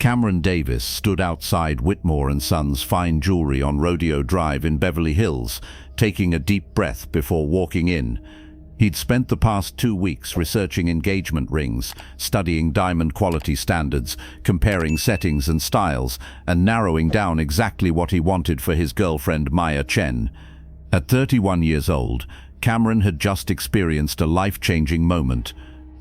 Cameron Davis stood outside Whitmore and Sons Fine Jewelry on Rodeo Drive in Beverly Hills, taking a deep breath before walking in. He'd spent the past 2 weeks researching engagement rings, studying diamond quality standards, comparing settings and styles, and narrowing down exactly what he wanted for his girlfriend Maya Chen. At 31 years old, Cameron had just experienced a life-changing moment.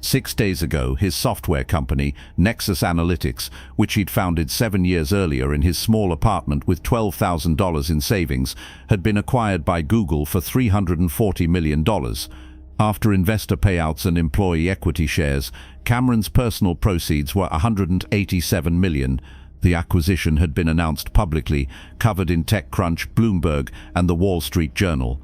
6 days ago, his software company, Nexus Analytics, which he'd founded 7 years earlier in his small apartment with $12,000 in savings, had been acquired by Google for $340 million. After investor payouts and employee equity shares, Cameron's personal proceeds were $187 million. The acquisition had been announced publicly, covered in TechCrunch, Bloomberg, and the Wall Street Journal.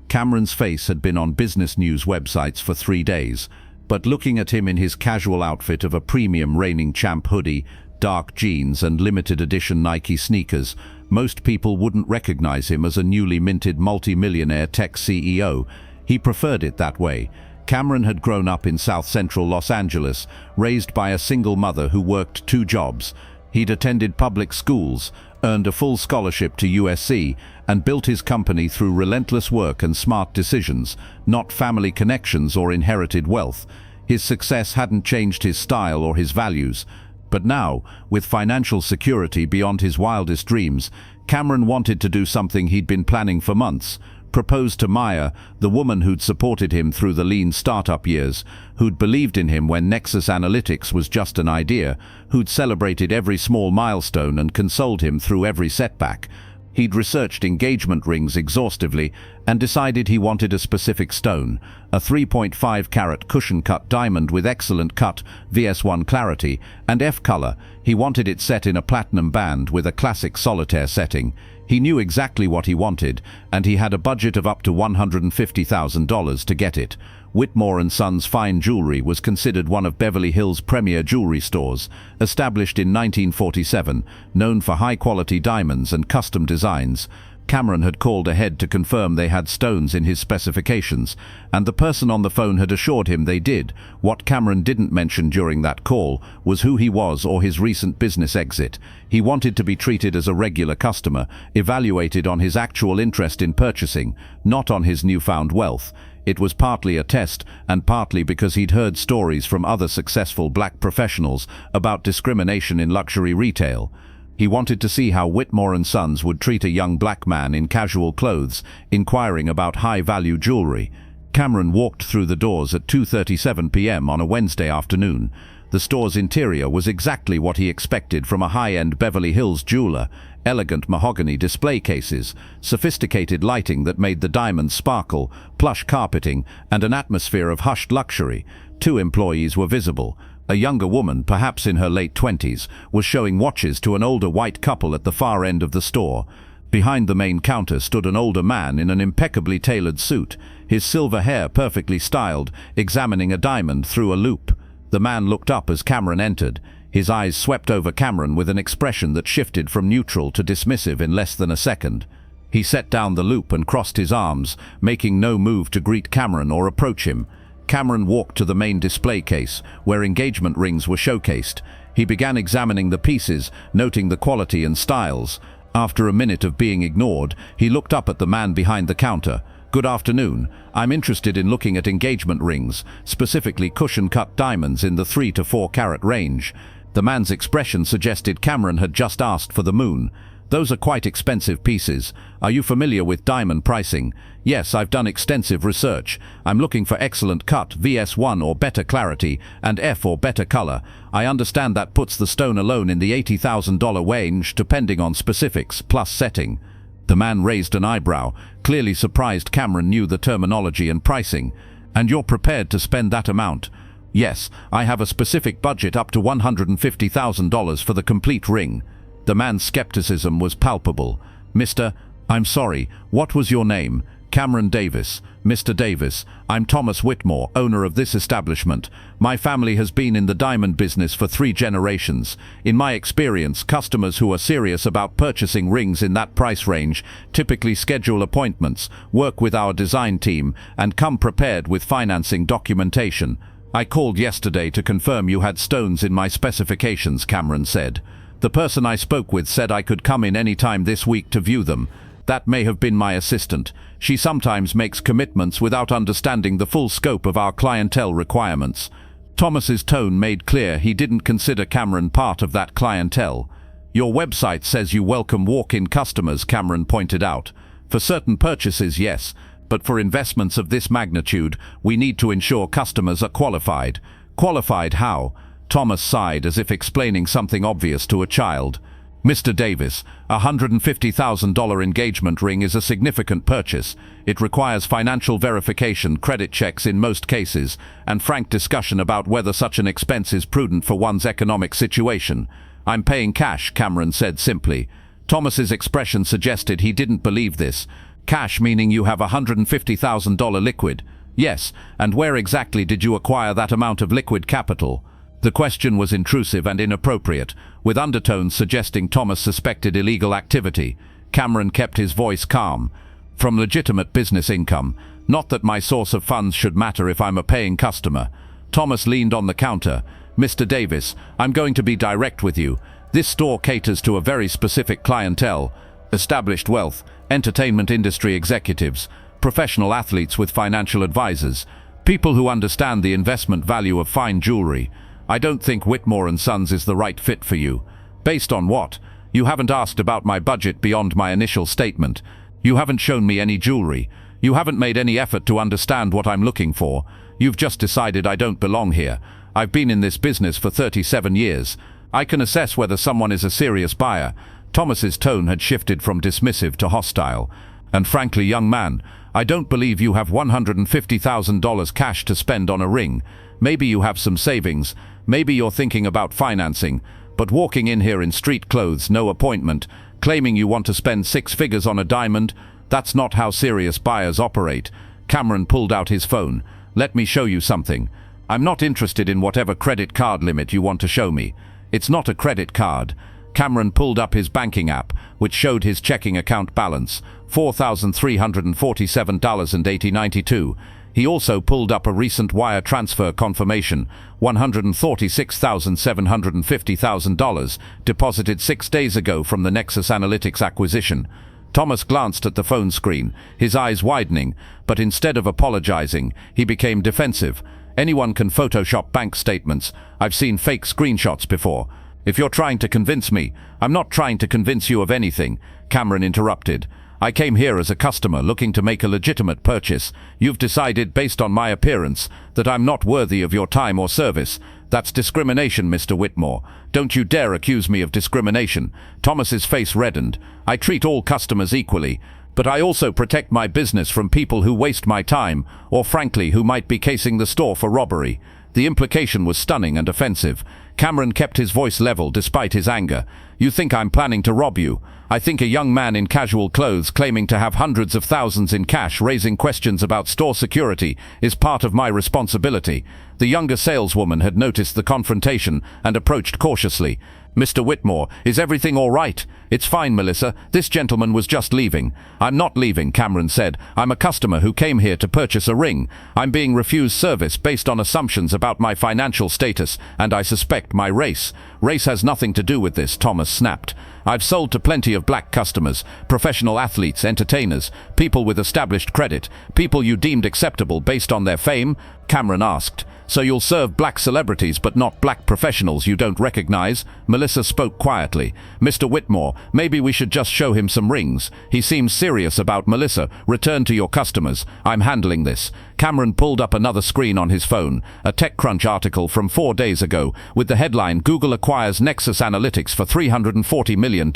Cameron's face had been on business news websites for 3 days. But looking at him in his casual outfit of a premium Reigning Champ hoodie, dark jeans and limited edition Nike sneakers, most people wouldn't recognize him as a newly minted multi-millionaire tech CEO. He preferred it that way. Cameron had grown up in South Central Los Angeles, raised by a single mother who worked 2 jobs. He'd attended public schools, earned a full scholarship to USC, and built his company through relentless work and smart decisions, not family connections or inherited wealth. His success hadn't changed his style or his values. But now, with financial security beyond his wildest dreams, Cameron wanted to do something he'd been planning for months: propose to Maya, the woman who'd supported him through the lean startup years, who'd believed in him when Nexus Analytics was just an idea, who'd celebrated every small milestone and consoled him through every setback. He'd researched engagement rings exhaustively and decided he wanted a specific stone, a 3.5-carat cushion-cut diamond with excellent cut, VS1 clarity, and F-color. He wanted it set in a platinum band with a classic solitaire setting. He knew exactly what he wanted, and he had a budget of up to $150,000 to get it. Whitmore & Sons Fine Jewelry was considered one of Beverly Hills' premier jewelry stores. Established in 1947, known for high-quality diamonds and custom designs, Cameron had called ahead to confirm they had stones in his specifications, and the person on the phone had assured him they did. What Cameron didn't mention during that call was who he was or his recent business exit. He wanted to be treated as a regular customer, evaluated on his actual interest in purchasing, not on his newfound wealth. It was partly a test, and partly because he'd heard stories from other successful black professionals about discrimination in luxury retail. He wanted to see how Whitmore & Sons would treat a young black man in casual clothes, inquiring about high-value jewelry. Cameron walked through the doors at 2:37 p.m. on a Wednesday afternoon. The store's interior was exactly what he expected from a high-end Beverly Hills jeweler: elegant mahogany display cases, sophisticated lighting that made the diamonds sparkle, plush carpeting, and an atmosphere of hushed luxury. 2 employees were visible. A younger woman, perhaps in her late 20s, was showing watches to an older white couple at the far end of the store. Behind the main counter stood an older man in an impeccably tailored suit, his silver hair perfectly styled, examining a diamond through a loop. The man looked up as Cameron entered. His eyes swept over Cameron with an expression that shifted from neutral to dismissive in less than a second. He set down the loop and crossed his arms, making no move to greet Cameron or approach him. Cameron walked to the main display case, where engagement rings were showcased. He began examining the pieces, noting the quality and styles. After a minute of being ignored, he looked up at the man behind the counter. "Good afternoon. I'm interested in looking at engagement rings, specifically cushion-cut diamonds in the 3 to 4 carat range." The man's expression suggested Cameron had just asked for the moon. "Those are quite expensive pieces. Are you familiar with diamond pricing?" "Yes, I've done extensive research. I'm looking for excellent cut, VS1 or better clarity, and F or better color. I understand that puts the stone alone in the $80,000 range, depending on specifics, plus setting." The man raised an eyebrow, clearly surprised Cameron knew the terminology and pricing. "And you're prepared to spend that amount?" "Yes, I have a specific budget up to $150,000 for the complete ring." The man's skepticism was palpable. "Mr. I'm sorry, what was your name?" "Cameron Davis." "Mr. Davis, I'm Thomas Whitmore, owner of this establishment. My family has been in the diamond business for 3 generations. In my experience, customers who are serious about purchasing rings in that price range typically schedule appointments, work with our design team, and come prepared with financing documentation. I called yesterday to confirm you had stones in my specifications," Cameron said. The person I spoke with said I could come in any time this week to view them. That may have been my assistant. She sometimes makes commitments without understanding the full scope of our clientele requirements. Thomas's tone made clear he didn't consider Cameron part of that clientele. Your website says you welcome walk-in customers, Cameron pointed out. For certain purchases, yes, but for investments of this magnitude, we need to ensure customers are qualified. Qualified how? Thomas sighed as if explaining something obvious to a child. Mr. Davis, a $150,000 engagement ring is a significant purchase. It requires financial verification, credit checks in most cases, and frank discussion about whether such an expense is prudent for one's economic situation. I'm paying cash, Cameron said simply. Thomas's expression suggested he didn't believe this. Cash meaning you have $150,000 liquid? Yes, and where exactly did you acquire that amount of liquid capital? The question was intrusive and inappropriate, with undertones suggesting Thomas suspected illegal activity. Cameron kept his voice calm. From legitimate business income. Not that my source of funds should matter if I'm a paying customer. Thomas leaned on the counter. Mr. Davis, I'm going to be direct with you. This store caters to a very specific clientele. Established wealth, entertainment industry executives, professional athletes with financial advisors, people who understand the investment value of fine jewelry. I don't think Whitmore & Sons is the right fit for you. Based on what? You haven't asked about my budget beyond my initial statement. You haven't shown me any jewelry. You haven't made any effort to understand what I'm looking for. You've just decided I don't belong here. I've been in this business for 37 years. I can assess whether someone is a serious buyer. Thomas's tone had shifted from dismissive to hostile. And frankly, young man, I don't believe you have $150,000 cash to spend on a ring. Maybe you have some savings. Maybe you're thinking about financing. But walking in here in street clothes, no appointment, claiming you want to spend 6 figures on a diamond, that's not how serious buyers operate. Cameron pulled out his phone. Let me show you something. I'm not interested in whatever credit card limit you want to show me. It's not a credit card. Cameron pulled up his banking app, which showed his checking account balance, $4,347.8092. He also pulled up a recent wire transfer confirmation, $146,750,000, deposited 6 days ago from the Nexus Analytics acquisition. Thomas glanced at the phone screen, his eyes widening, but instead of apologizing, he became defensive. Anyone can Photoshop bank statements. I've seen fake screenshots before. If you're trying to convince me, I'm not trying to convince you of anything, Cameron interrupted. I came here as a customer looking to make a legitimate purchase. You've decided, based on my appearance, that I'm not worthy of your time or service. That's discrimination, Mr. Whitmore. Don't you dare accuse me of discrimination. Thomas's face reddened. I treat all customers equally, but I also protect my business from people who waste my time, or frankly, who might be casing the store for robbery. The implication was stunning and offensive. Cameron kept his voice level despite his anger. You think I'm planning to rob you? I think a young man in casual clothes claiming to have hundreds of thousands in cash raising questions about store security is part of my responsibility. The younger saleswoman had noticed the confrontation and approached cautiously. Mr. Whitmore, is everything all right? It's fine, Melissa. This gentleman was just leaving. I'm not leaving, Cameron said. I'm a customer who came here to purchase a ring. I'm being refused service based on assumptions about my financial status, and I suspect my race. Race has nothing to do with this, Thomas snapped. I've sold to plenty of black customers, professional athletes, entertainers, people with established credit, people you deemed acceptable based on their fame, Cameron asked. So you'll serve black celebrities but not black professionals you don't recognize? Melissa spoke quietly. Mr. Whitmore, maybe we should just show him some rings. He seems serious about Melissa. Return to your customers. I'm handling this. Cameron pulled up another screen on his phone, a TechCrunch article from 4 days ago, with the headline, Google acquires Nexus Analytics for $340 million.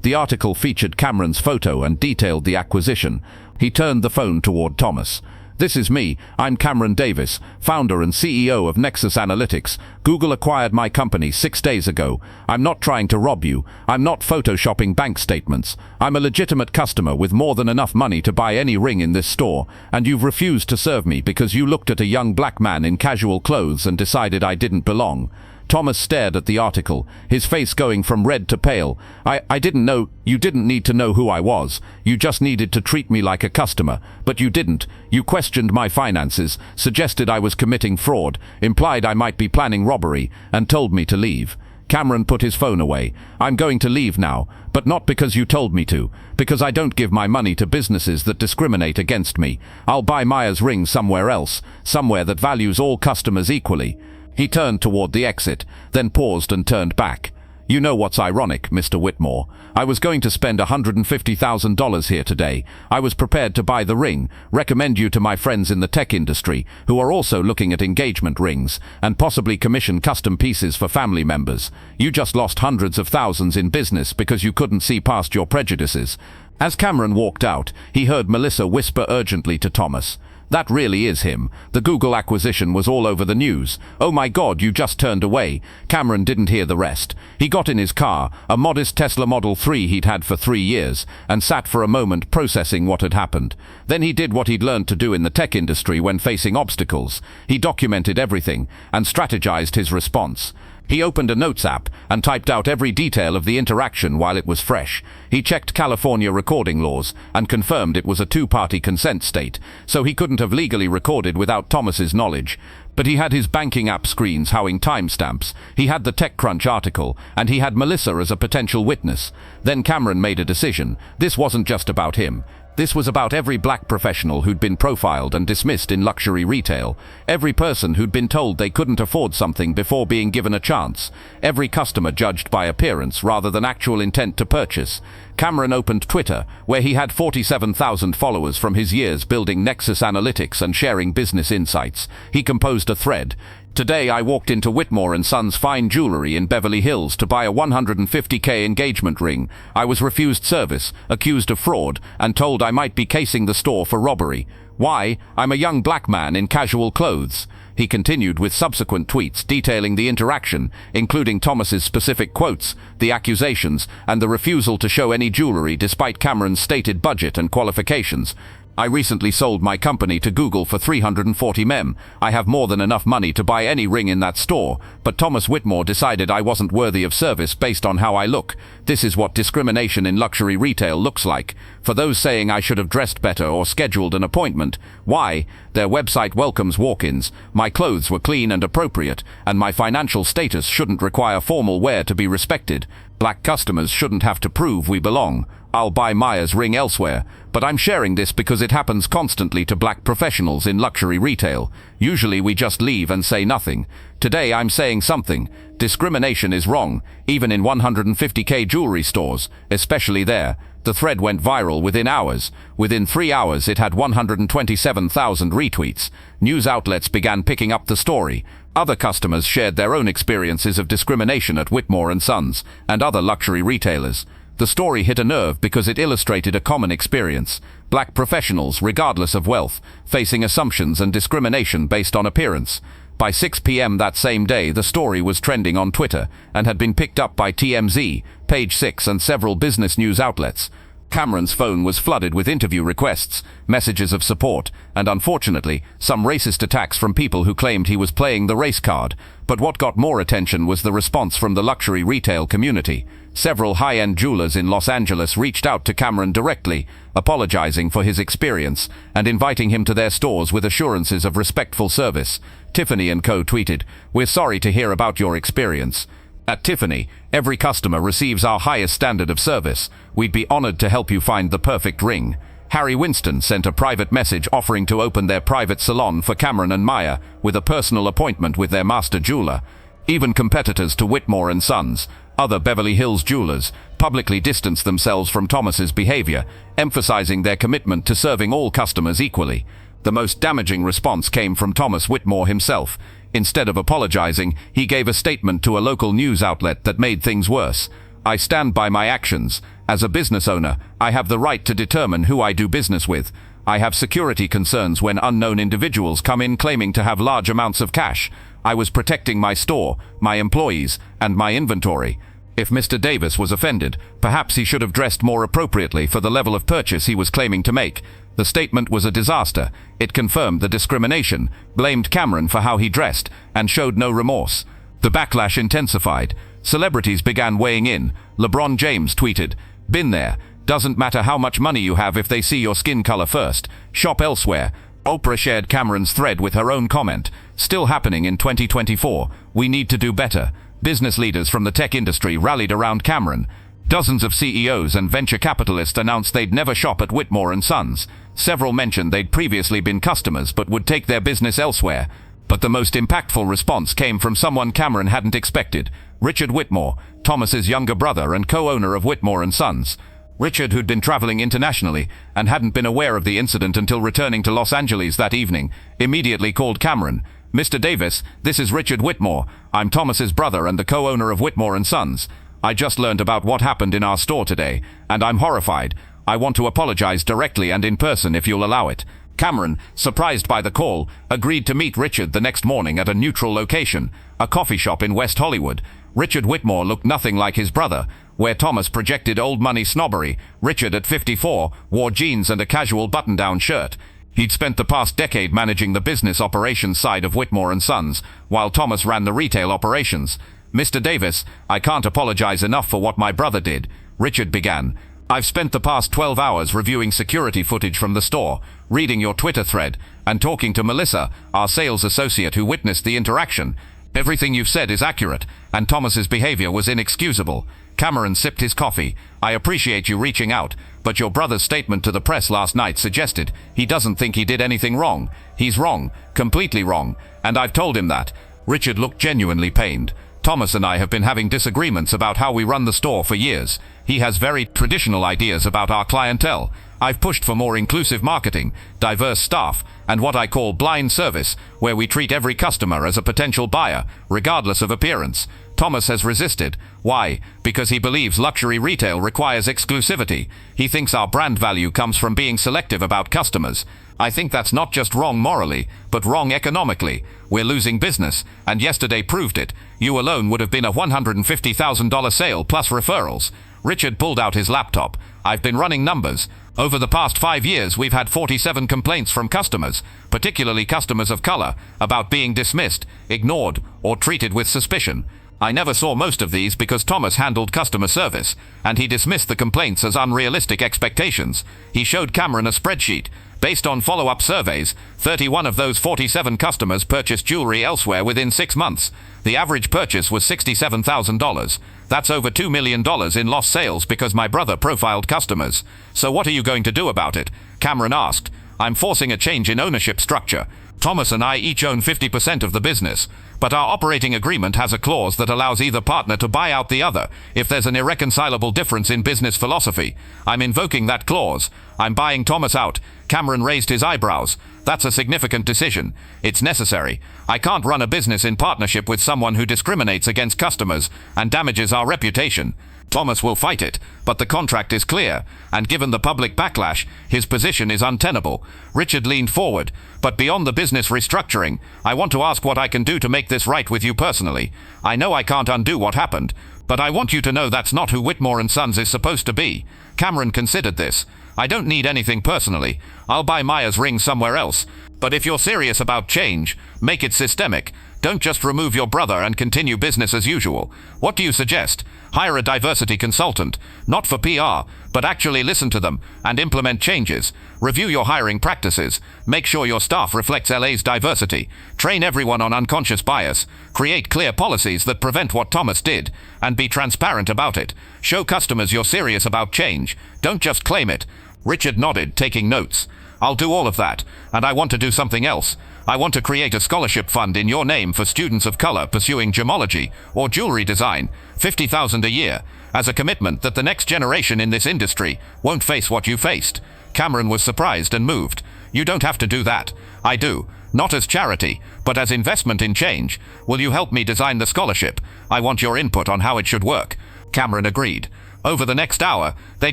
The article featured Cameron's photo and detailed the acquisition. He turned the phone toward Thomas. This is me. I'm Cameron Davis, founder and CEO of Nexus Analytics. Google acquired my company 6 days ago. I'm not trying to rob you. I'm not photoshopping bank statements. I'm a legitimate customer with more than enough money to buy any ring in this store, and you've refused to serve me because you looked at a young black man in casual clothes and decided I didn't belong. Thomas stared at the article, his face going from red to pale. I didn't know. You didn't need to know who I was. You just needed to treat me like a customer. But you didn't. You questioned my finances, suggested I was committing fraud, implied I might be planning robbery, and told me to leave. Cameron put his phone away. "I'm going to leave now, but not because you told me to, because I don't give my money to businesses that discriminate against me. I'll buy Maya's ring somewhere else, somewhere that values all customers equally." He turned toward the exit, then paused and turned back. "You know what's ironic, Mr. Whitmore? I was going to spend $150,000 here today. I was prepared to buy the ring, recommend you to my friends in the tech industry, who are also looking at engagement rings, and possibly commission custom pieces for family members. You just lost hundreds of thousands in business because you couldn't see past your prejudices." As Cameron walked out, he heard Melissa whisper urgently to Thomas, "That really is him. The Google acquisition was all over the news. Oh my God, you just turned away." Cameron didn't hear the rest. He got in his car, a modest Tesla Model 3 he'd had for 3 years, and sat for a moment processing what had happened. Then he did what he'd learned to do in the tech industry when facing obstacles. He documented everything and strategized his response. He opened a notes app and typed out every detail of the interaction while it was fresh. He checked California recording laws and confirmed it was a two-party consent state, so he couldn't have legally recorded without Thomas's knowledge. But he had his banking app screens howling timestamps, he had the TechCrunch article, and he had Melissa as a potential witness. Then Cameron made a decision. This wasn't just about him. This was about every black professional who'd been profiled and dismissed in luxury retail. Every person who'd been told they couldn't afford something before being given a chance. Every customer judged by appearance rather than actual intent to purchase. Cameron opened Twitter, where he had 47,000 followers from his years building Nexus Analytics and sharing business insights. He composed a thread. "Today I walked into Whitmore & Sons Fine Jewelry in Beverly Hills to buy a $150K engagement ring. I was refused service, accused of fraud, and told I might be casing the store for robbery. Why? I'm a young black man in casual clothes." He continued with subsequent tweets detailing the interaction, including Thomas's specific quotes, the accusations, and the refusal to show any jewelry despite Cameron's stated budget and qualifications. "I recently sold my company to Google for $340 million. I have more than enough money to buy any ring in that store, but Thomas Whitmore decided I wasn't worthy of service based on how I look. This is what discrimination in luxury retail looks like. For those saying I should have dressed better or scheduled an appointment, why? Their website welcomes walk-ins. My clothes were clean and appropriate, and my financial status shouldn't require formal wear to be respected. Black customers shouldn't have to prove we belong. I'll buy Maya's ring elsewhere, but I'm sharing this because it happens constantly to black professionals in luxury retail. Usually we just leave and say nothing. Today I'm saying something. Discrimination is wrong, even in 150K jewelry stores, especially there." The thread went viral within hours. Within 3 hours it had 127,000 retweets. News outlets began picking up the story. Other customers shared their own experiences of discrimination at Whitmore & Sons and other luxury retailers. The story hit a nerve because it illustrated a common experience. Black professionals, regardless of wealth, facing assumptions and discrimination based on appearance. By 6 p.m. that same day, the story was trending on Twitter and had been picked up by TMZ, Page 6, and several business news outlets. Cameron's phone was flooded with interview requests, messages of support, and unfortunately, some racist attacks from people who claimed he was playing the race card. But what got more attention was the response from the luxury retail community. Several high-end jewelers in Los Angeles reached out to Cameron directly, apologizing for his experience and inviting him to their stores with assurances of respectful service. Tiffany & Co. tweeted, "We're sorry to hear about your experience. At Tiffany, every customer receives our highest standard of service. We'd be honored to help you find the perfect ring." Harry Winston sent a private message offering to open their private salon for Cameron and Maya with a personal appointment with their master jeweler. Even competitors to Whitmore & Sons, other Beverly Hills jewelers, publicly distanced themselves from Thomas's behavior, emphasizing their commitment to serving all customers equally. The most damaging response came from Thomas Whitmore himself. Instead of apologizing, he gave a statement to a local news outlet that made things worse. "I stand by my actions. As a business owner, I have the right to determine who I do business with. I have security concerns when unknown individuals come in claiming to have large amounts of cash. I was protecting my store, my employees, and my inventory." If Mr. Davis was offended, perhaps he should have dressed more appropriately for the level of purchase he was claiming to make. The statement was a disaster. It confirmed the discrimination, blamed Cameron for how he dressed, and showed no remorse. The backlash intensified. Celebrities began weighing in. LeBron James tweeted, "Been there. Doesn't matter how much money you have if they see your skin color first. Shop elsewhere." Oprah shared Cameron's thread with her own comment, "Still happening in 2024. We need to do better." business leaders from the tech industry rallied around Cameron. Dozens of CEOs and venture capitalists announced they'd never shop at Whitmore & Sons. Several mentioned they'd previously been customers but would take their business elsewhere. But the most impactful response came from someone Cameron hadn't expected: Richard Whitmore, Thomas's younger brother and co-owner of Whitmore & Sons. Richard, who'd been traveling internationally and hadn't been aware of the incident until returning to Los Angeles that evening, immediately called Cameron. "Mr. Davis, this is Richard Whitmore. I'm Thomas's brother and the co-owner of Whitmore & Sons. I just learned about what happened in our store today, and I'm horrified. I want to apologize directly and in person if you'll allow it." Cameron, surprised by the call, agreed to meet Richard the next morning at a neutral location, a coffee shop in West Hollywood. Richard Whitmore looked nothing like his brother. Where Thomas projected old-money snobbery, Richard, at 54, wore jeans and a casual button-down shirt. He'd spent the past decade managing the business operations side of Whitmore & Sons, while Thomas ran the retail operations. "Mr. Davis, I can't apologize enough for what my brother did," Richard began. "I've spent the past 12 hours reviewing security footage from the store, reading your Twitter thread, and talking to Melissa, our sales associate who witnessed the interaction. Everything you've said is accurate, and Thomas's behavior was inexcusable." Cameron sipped his coffee. "I appreciate you reaching out, but your brother's statement to the press last night suggested he doesn't think he did anything wrong. He's wrong, completely wrong, and I've told him that." Richard looked genuinely pained. "Thomas and I have been having disagreements about how we run the store for years. He has very traditional ideas about our clientele. I've pushed for more inclusive marketing, diverse staff, and what I call blind service, where we treat every customer as a potential buyer, regardless of appearance. Thomas has resisted. Why? Because he believes luxury retail requires exclusivity. He thinks our brand value comes from being selective about customers. I think that's not just wrong morally, but wrong economically. We're losing business, and yesterday proved it. You alone would have been a $150,000 sale plus referrals." Richard pulled out his laptop. "I've been running numbers. Over the past 5 years, we've had 47 complaints from customers, particularly customers of color, about being dismissed, ignored, or treated with suspicion. I never saw most of these because Thomas handled customer service, and he dismissed the complaints as unrealistic expectations." He showed Cameron a spreadsheet. Based on follow-up surveys, 31 of those 47 customers purchased jewelry elsewhere within 6 months. The average purchase was $67,000. That's over $2 million in lost sales because my brother profiled customers. "So what are you going to do about it?" Cameron asked. "I'm forcing a change in ownership structure. Thomas and I each own 50% of the business, but our operating agreement has a clause that allows either partner to buy out the other if there's an irreconcilable difference in business philosophy. I'm invoking that clause. I'm buying Thomas out." Cameron raised his eyebrows. "That's a significant decision. It's necessary. I can't run a business in partnership with someone who discriminates against customers and damages our reputation. Thomas will fight it, but the contract is clear, and given the public backlash, his position is untenable." Richard leaned forward. "But beyond the business restructuring, I want to ask what I can do to make this right with you personally. I know I can't undo what happened, but I want you to know that's not who Whitmore & Sons is supposed to be." Cameron considered this. "I don't need anything personally. I'll buy Maya's ring somewhere else. But if you're serious about change, make it systemic. Don't just remove your brother and continue business as usual. What do you suggest? Hire a diversity consultant, not for PR, but actually listen to them and implement changes. Review your hiring practices. Make sure your staff reflects LA's diversity. Train everyone on unconscious bias. Create clear policies that prevent what Thomas did, and be transparent about it. Show customers you're serious about change. Don't just claim it." Richard nodded, taking notes. "I'll do all of that, and I want to do something else. I want to create a scholarship fund in your name for students of color pursuing gemology or jewelry design, $50,000 a year, as a commitment that the next generation in this industry won't face what you faced." Cameron was surprised and moved. "You don't have to do that. I do. Not as charity, but as investment in change. Will you help me design the scholarship? I want your input on how it should work." Cameron agreed. Over the next hour, they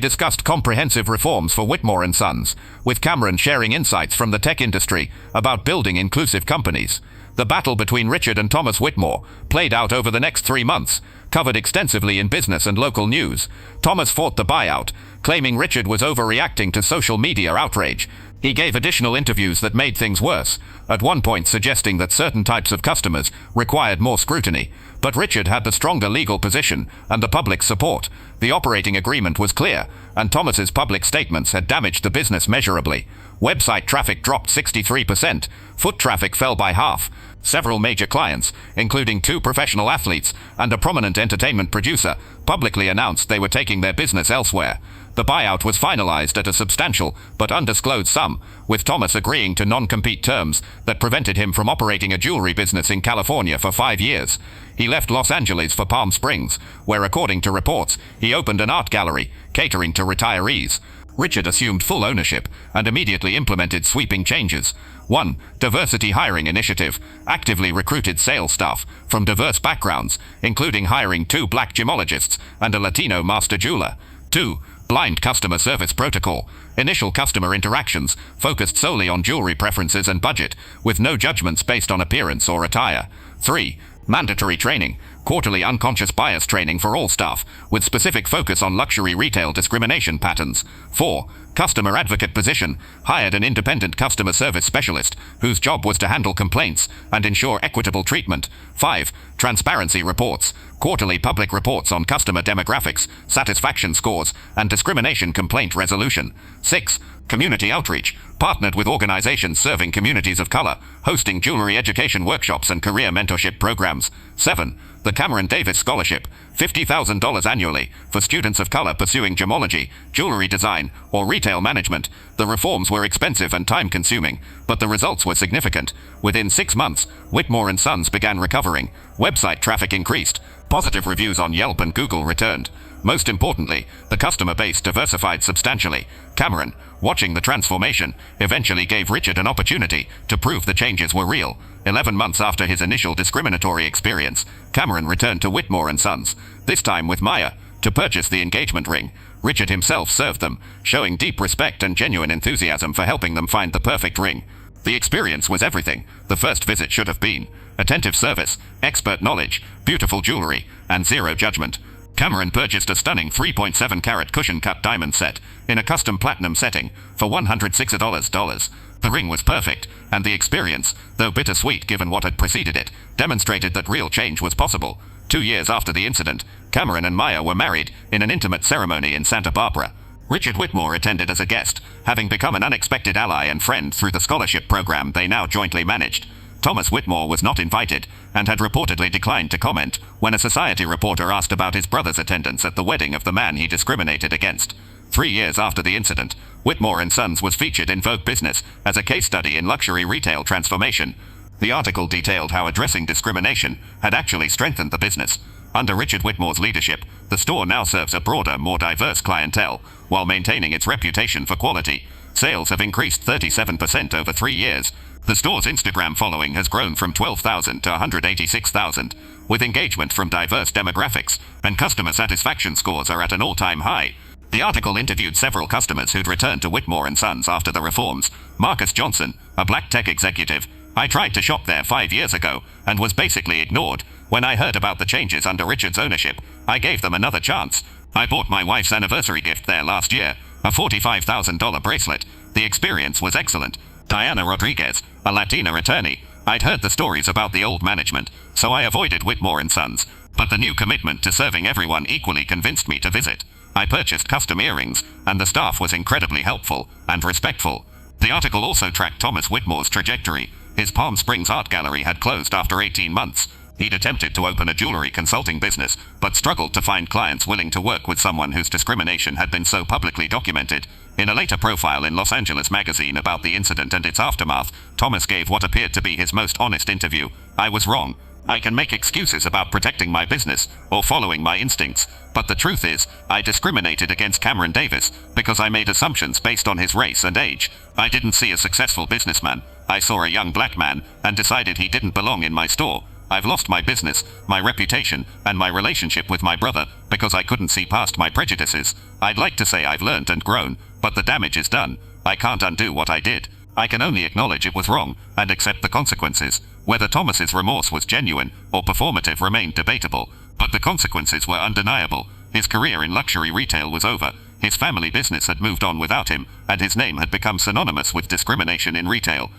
discussed comprehensive reforms for Whitmore & Sons, with Cameron sharing insights from the tech industry about building inclusive companies. The battle between Richard and Thomas Whitmore played out over the next 3 months, covered extensively in business and local news. Thomas fought the buyout, claiming Richard was overreacting to social media outrage. He gave additional interviews that made things worse, at one point suggesting that certain types of customers required more scrutiny. But Richard had the stronger legal position and the public's support. The operating agreement was clear, and Thomas's public statements had damaged the business measurably. Website traffic dropped 63%, foot traffic fell by half. Several major clients, including 2 professional athletes and a prominent entertainment producer, publicly announced they were taking their business elsewhere. The buyout was finalized at a substantial but undisclosed sum, with Thomas agreeing to non-compete terms that prevented him from operating a jewelry business in California for 5 years. He left Los Angeles for Palm Springs, where, according to reports, he opened an art gallery catering to retirees. Richard assumed full ownership and immediately implemented sweeping changes. 1. Diversity hiring initiative actively recruited sales staff from diverse backgrounds, including hiring 2 black gemologists and a Latino master jeweler. 2. Blind customer service protocol. Initial customer interactions focused solely on jewelry preferences and budget, with no judgments based on appearance or attire. 3. Mandatory training. Quarterly unconscious bias training for all staff, with specific focus on luxury retail discrimination patterns. 4. Customer advocate position. Hired an independent customer service specialist whose job was to handle complaints and ensure equitable treatment. 5. Transparency reports. Quarterly public reports on customer demographics, satisfaction scores, and discrimination complaint resolution. 6. Community outreach. Partnered with organizations serving communities of color, hosting jewelry education workshops and career mentorship programs. 7. The Cameron Davis Scholarship, $50,000 annually for students of color pursuing gemology, jewelry design, or retail management. The reforms were expensive and time-consuming, but the results were significant. Within 6 months, Whitmore & Sons began recovering. Website traffic increased. Positive reviews on Yelp and Google returned. Most importantly, the customer base diversified substantially. Cameron, watching the transformation, eventually gave Richard an opportunity to prove the changes were real. 11 months after his initial discriminatory experience, Cameron returned to Whitmore & Sons, this time with Maya, to purchase the engagement ring. Richard himself served them, showing deep respect and genuine enthusiasm for helping them find the perfect ring. The experience was everything the first visit should have been: attentive service, expert knowledge, beautiful jewelry, and zero judgment. Cameron purchased a stunning 3.7-carat cushion-cut diamond set in a custom platinum setting for $106. The ring was perfect, and the experience, though bittersweet given what had preceded it, demonstrated that real change was possible. 2 years after the incident, Cameron and Maya were married in an intimate ceremony in Santa Barbara. Richard Whitmore attended as a guest, having become an unexpected ally and friend through the scholarship program they now jointly managed. Thomas Whitmore was not invited, and had reportedly declined to comment when a Society reporter asked about his brother's attendance at the wedding of the man he discriminated against. 3 years after the incident, Whitmore & Sons was featured in Vogue Business as a case study in luxury retail transformation. The article detailed how addressing discrimination had actually strengthened the business. Under Richard Whitmore's leadership, the store now serves a broader, more diverse clientele, while maintaining its reputation for quality. Sales have increased 37% over 3 years. The store's Instagram following has grown from 12,000 to 186,000, with engagement from diverse demographics, and customer satisfaction scores are at an all-time high. The article interviewed several customers who'd returned to Whitmore & Sons after the reforms. Marcus Johnson, a black tech executive: "I tried to shop there 5 years ago, and was basically ignored. When I heard about the changes under Richard's ownership, I gave them another chance. I bought my wife's anniversary gift there last year, a $45,000 bracelet. The experience was excellent." Diana Rodriguez, a Latina attorney: "I'd heard the stories about the old management, so I avoided Whitmore & Sons, but the new commitment to serving everyone equally convinced me to visit. I purchased custom earrings, and the staff was incredibly helpful and respectful." The article also tracked Thomas Whitmore's trajectory. His Palm Springs art gallery had closed after 18 months. He'd attempted to open a jewelry consulting business, but struggled to find clients willing to work with someone whose discrimination had been so publicly documented. In a later profile in Los Angeles magazine about the incident and its aftermath, Thomas gave what appeared to be his most honest interview. "I was wrong. I can make excuses about protecting my business or following my instincts, but the truth is, I discriminated against Cameron Davis because I made assumptions based on his race and age. I didn't see a successful businessman. I saw a young black man and decided he didn't belong in my store. I've lost my business, my reputation, and my relationship with my brother because I couldn't see past my prejudices. I'd like to say I've learned and grown, but the damage is done. I can't undo what I did. I can only acknowledge it was wrong and accept the consequences." Whether Thomas's remorse was genuine or performative remained debatable, but the consequences were undeniable. His career in luxury retail was over. His family business had moved on without him, and his name had become synonymous with discrimination in retail.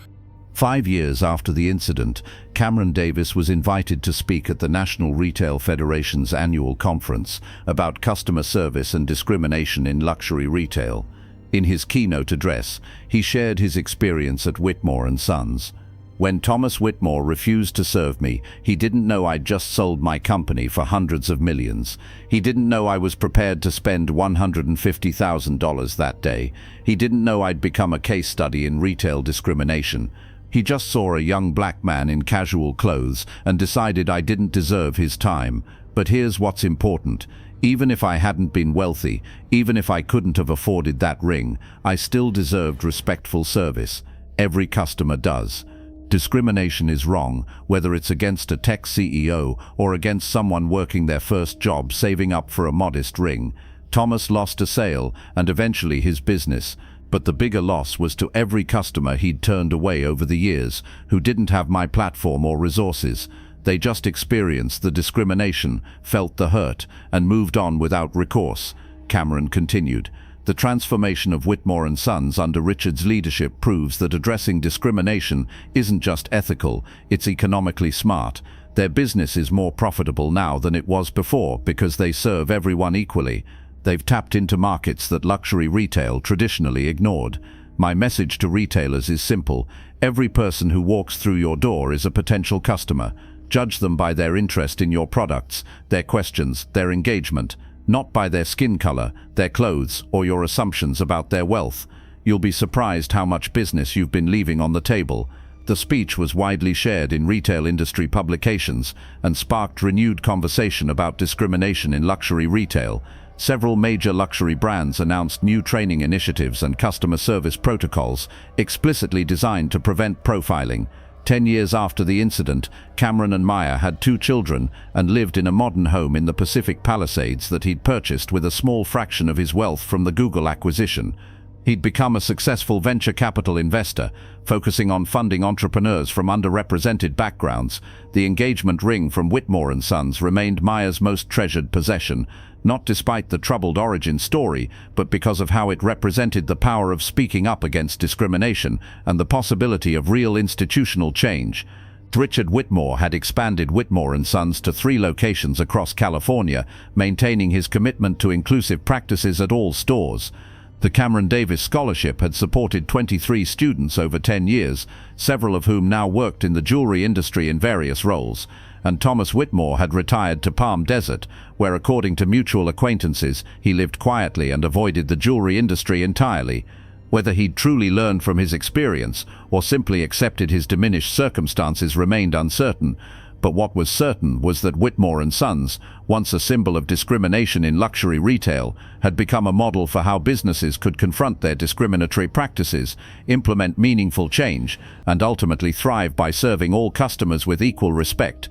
5 years after the incident, Cameron Davis was invited to speak at the National Retail Federation's annual conference about customer service and discrimination in luxury retail. In his keynote address, he shared his experience at Whitmore & Sons. When Thomas Whitmore refused to serve me, he didn't know I'd just sold my company for hundreds of millions. He didn't know I was prepared to spend $150,000 that day. He didn't know I'd become a case study in retail discrimination. He just saw a young black man in casual clothes and decided I didn't deserve his time. But here's what's important. Even if I hadn't been wealthy, even if I couldn't have afforded that ring, I still deserved respectful service. Every customer does. Discrimination is wrong, whether it's against a tech CEO or against someone working their first job saving up for a modest ring. Thomas lost a sale and eventually his business, but the bigger loss was to every customer he'd turned away over the years who didn't have my platform or resources. They just experienced the discrimination, felt the hurt, and moved on without recourse. Cameron continued. The transformation of Whitmore & Sons under Richard's leadership proves that addressing discrimination isn't just ethical, it's economically smart. Their business is more profitable now than it was before because they serve everyone equally. They've tapped into markets that luxury retail traditionally ignored. My message to retailers is simple. Every person who walks through your door is a potential customer. Judge them by their interest in your products, their questions, their engagement. Not by their skin color, their clothes, or your assumptions about their wealth. You'll be surprised how much business you've been leaving on the table. The speech was widely shared in retail industry publications and sparked renewed conversation about discrimination in luxury retail. Several major luxury brands announced new training initiatives and customer service protocols explicitly designed to prevent profiling. 10 years after the incident, Cameron and Maya had 2 children and lived in a modern home in the Pacific Palisades that he'd purchased with a small fraction of his wealth from the Google acquisition. He'd become a successful venture capital investor, focusing on funding entrepreneurs from underrepresented backgrounds. The engagement ring from Whitmore & Sons remained Maya's most treasured possession, not despite the troubled origin story, but because of how it represented the power of speaking up against discrimination and the possibility of real institutional change. Richard Whitmore had expanded Whitmore & Sons to 3 locations across California, maintaining his commitment to inclusive practices at all stores. The Cameron Davis Scholarship had supported 23 students over 10 years, several of whom now worked in the jewelry industry in various roles. And Thomas Whitmore had retired to Palm Desert, where according to mutual acquaintances, he lived quietly and avoided the jewelry industry entirely. Whether he'd truly learned from his experience or simply accepted his diminished circumstances remained uncertain. But what was certain was that Whitmore & Sons, once a symbol of discrimination in luxury retail, had become a model for how businesses could confront their discriminatory practices, implement meaningful change, and ultimately thrive by serving all customers with equal respect.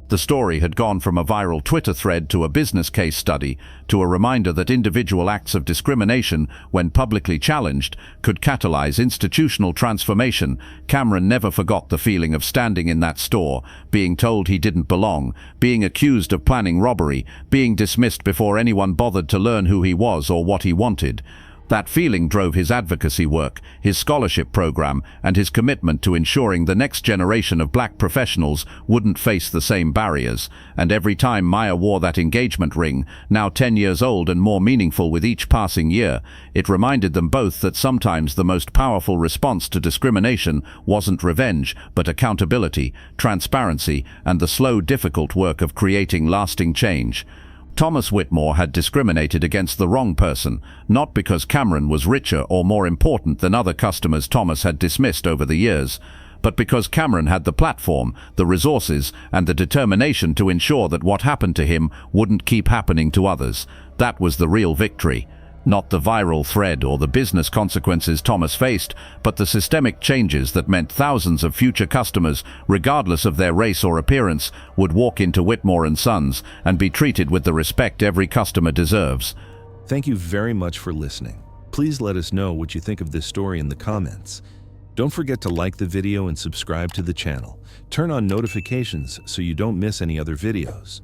The story had gone from a viral Twitter thread to a business case study, to a reminder that individual acts of discrimination, when publicly challenged, could catalyze institutional transformation. Cameron never forgot the feeling of standing in that store, being told he didn't belong, being accused of planning robbery, being dismissed before anyone bothered to learn who he was or what he wanted. That feeling drove his advocacy work, his scholarship program, and his commitment to ensuring the next generation of black professionals wouldn't face the same barriers. And every time Maya wore that engagement ring, now 10 years old and more meaningful with each passing year, it reminded them both that sometimes the most powerful response to discrimination wasn't revenge, but accountability, transparency, and the slow, difficult work of creating lasting change. Thomas Whitmore had discriminated against the wrong person, not because Cameron was richer or more important than other customers Thomas had dismissed over the years, but because Cameron had the platform, the resources, and the determination to ensure that what happened to him wouldn't keep happening to others. That was the real victory. Not the viral thread or the business consequences Thomas faced, but the systemic changes that meant thousands of future customers, regardless of their race or appearance, would walk into Whitmore & Sons and be treated with the respect every customer deserves. Thank you very much for listening. Please let us know what you think of this story in the comments. Don't forget to like the video and subscribe to the channel. Turn on notifications so you don't miss any other videos.